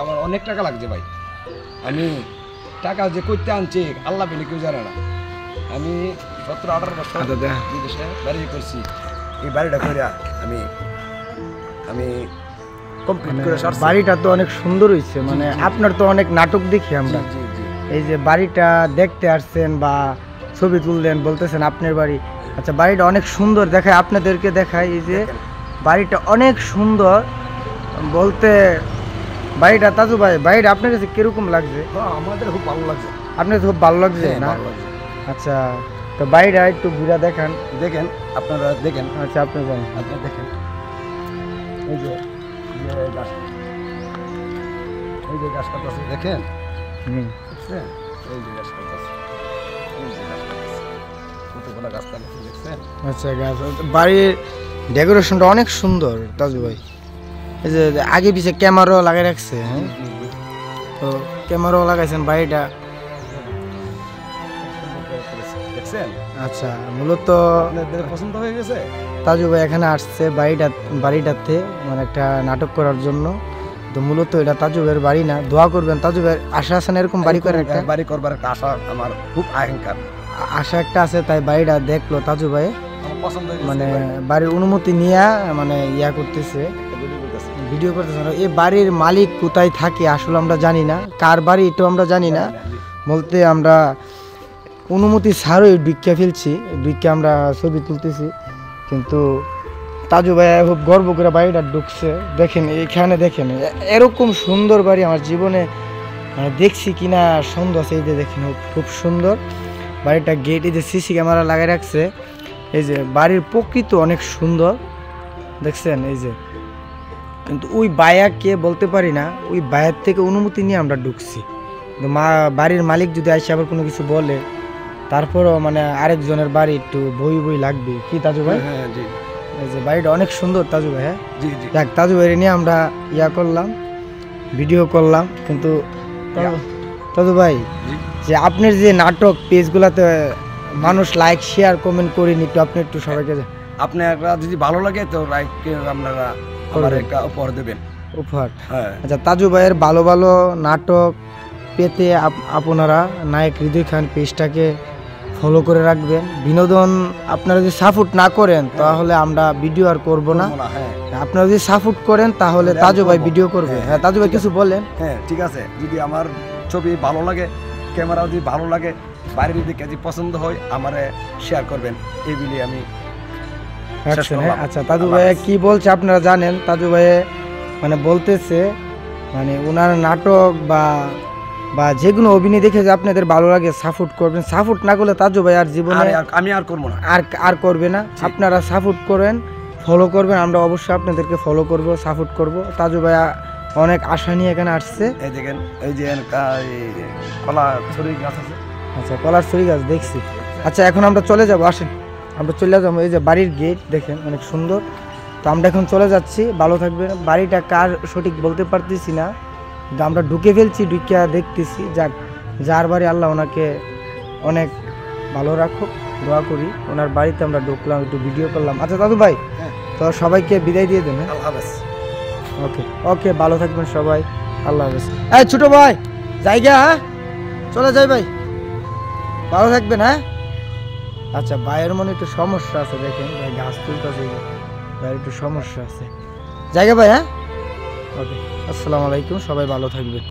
আমার অনেক টাকা লাগছে ভাই। আমি টাকা যে করতে আনছি আল্লাহ পেলে কেউ জানে না। আমি 17-18 বছর বিদেশে বাড়ি করছি। এই বাড়িটা করে আমি আমি কমপ্লিট করে সারছি। বাড়িটা তো অনেক সুন্দর হয়েছে, মানে আপনার তো অনেক নাটক দেখি আমরা। এই যে বাড়িটা দেখতে আসছেন বা ছবি তুললেন, বলতেছেন আপনার বাড়ি। আচ্ছা, বাড়িটা অনেক সুন্দর দেখায়, আপনাদেরকে দেখায়। এই যে বাড়িটা অনেক সুন্দর বলতে, বাড়িটা তাজু ভাই, বাড়িটা আপনার কাছে কিরকম লাগছে? আমাদের খুব ভালো লাগছে। আপনার খুব ভালো লাগছে না? আচ্ছা, তো বাড়িটা একটু ঘুরে দেখান। দেখেন, আপনারা দেখেন। আচ্ছা, আপনি যান, আপনি দেখেন। এই যে গাছ, এই যে গাছ কাটা আছে দেখেন। দেখছেন? এই যে গাছ কাটা আছে, এই যে গাছ কাটা আছে, কতগুলো গাছ কাটা আছে দেখছেন? আচ্ছা, গাছ, বাড়ির ডেকোরেশনটা অনেক সুন্দর তাজু ভাই। এই যে আগে পিছে ক্যামেরাও লাগাই রাখছে। হ্যাঁ, তো ক্যামেরাও লাগাইছেন বাড়িটা। দেখছেন? আচ্ছা, মূলত আপনাদের পছন্দ হয়ে গেছে? তাজু ভাই এখানে আসছে বাড়িটাতে মানে একটা নাটক করার জন্য। তো মূলত এটা তাজু ভাইয়ের বাড়ি না। দোয়া করবেন, তাজু ভাইয়ের আশা আছে না এরকম বাড়ি করার? একটা বাড়ি করবার একটা আশা আমার খুব আহ্বান, আশা একটা আছে, তাই বাড়িটা দেখলো তাজু ভাই, পছন্দ হয়ে গেছে। মানে বাড়ির অনুমতি নিয়ে মানে ইয়া করতেছে, ভিডিও করতেছে। এই বাড়ির মালিক কোথায় থাকে আসলে আমরা জানি না, কার বাড়ি এটাও আমরা জানি না। বলতে আমরা অনুমতি ছাড়াই ঢুকিয়ে ফেলছি, ঢুকিয়ে আমরা ছবি তুলতেছি। কিন্তু তাজু ভাই খুব গর্ব করে বাড়িটা ঢুকছে। দেখেন এখানে, দেখেন এরকম সুন্দর বাড়ি আমার জীবনে মানে দেখছি কিনা সন্দেহ আছে। এই যে দেখেন খুব সুন্দর বাড়িটা, গেট, এই যে সিসি ক্যামেরা লাগাই রাখছে। এই যে বাড়ির প্রকৃতি অনেক সুন্দর দেখছেন। এই যে কিন্তু ওই বায়াকে বলতে পারি না, ওই বায়ার থেকে অনুমতি নিয়ে আমরা ঢুকছি। বাড়ির মালিক যদি আসে আবার কোনো কিছু বলে, তারপরও মানে আরেকজনের বাড়ি একটু বই লাগবে কি তাজু ভাই? হ্যাঁ জি। এই যে বাড়িটা অনেক সুন্দর তাজু ভাই। হ্যাঁ জি জি। দেখ, তাজু ভাই নিয়ে আমরা ইয়া করলাম, ভিডিও করলাম। কিন্তু তাজু ভাই, যে আপনার যে নাটক পেজগুলাতে মানুষ লাইক শেয়ার কমেন্ট করেনি, একটু আপনি একটু সবাইকে আপনারা যদি ভালো লাগে তো লাইক আপনারা আমার একটা উপহার দেবেন। উপহার? হ্যাঁ। আচ্ছা, তাজু ভাইয়ের ভালো ভালো নাটক পেতে আপনারা নায়ক হৃদয় খান পেজটাকে ফলো করে রাখবেন। বিনোদন আপনারা যদি সাপোর্ট না করেন তাহলে আমরা ভিডিও আর করব না। আপনারা যদি সাপোর্ট করেন তাহলে তাজু ভাই ভিডিও করবে। হ্যাঁ তাজু ভাই কিছু বলেন। হ্যাঁ ঠিক আছে, যদি আমার ছবি ভালো লাগে, ক্যামেরা যদি ভালো লাগে, বাইরের দিকে যদি পছন্দ হয় আমারে শেয়ার করবেন, এই বলে আমি। আচ্ছা, তাজু ভাই কি বলছে আপনারা জানেন? তাজু ভাই মানে বলতেছে মানে ওনার নাটক বা যে কোনো অভিনয় দেখে যে আপনাদের ভালো লাগে সাপোর্ট করবেন। সাপোর্ট না করলে তাজু ভাই আর জীবনে আমি আর করবো না, আর করবে না। আপনারা সাপোর্ট করেন, ফলো করবেন, আমরা অবশ্যই আপনাদেরকে ফলো করব, সাপোর্ট করব। তাজু ভাই অনেক আশা নিয়ে এখানে আসছে। এই দেখেন, এই যে কলা ছড়ি গাছ আছে। আচ্ছা, কলার ছড়ি গাছ দেখছি। আচ্ছা, এখন আমরা চলে যাব, আসেন আমরা চলে যাবো। এই যে বাড়ির গেট দেখেন অনেক সুন্দর। তো আমরা এখন চলে যাচ্ছি, ভালো থাকবেন। বাড়িটা কার সঠিক বলতে পারতেছি না, আমরা ঢুকে ফেলছি, ঢুকিয়া দেখতেছি। যাক, যার বাড়ি আল্লাহ ওনাকে অনেক ভালো রাখুক, দোয়া করি। ওনার বাড়িতে আমরা ঢুকলাম, একটু ভিডিও করলাম। আচ্ছা দাদু ভাই, তো সবাইকে বিদায় দিয়ে দেন। আল্লাহ হাফেজ। ওকে ওকে, ভালো থাকবেন সবাই, আল্লাহ হাফেজ। এই ছোট ভাই জায়গা, হ্যাঁ চলে যাই ভাই, ভালো থাকবেন। হ্যাঁ আচ্ছা, ভাইয়ের মনে একটু সমস্যা আছে, দেখেন ভাই গাছ তুলতেছে, ভাইয়ের একটু সমস্যা আছে। জায়গা ভাই। হ্যাঁ ওকে, আসসালামু আলাইকুম, সবাই ভালো থাকবেন।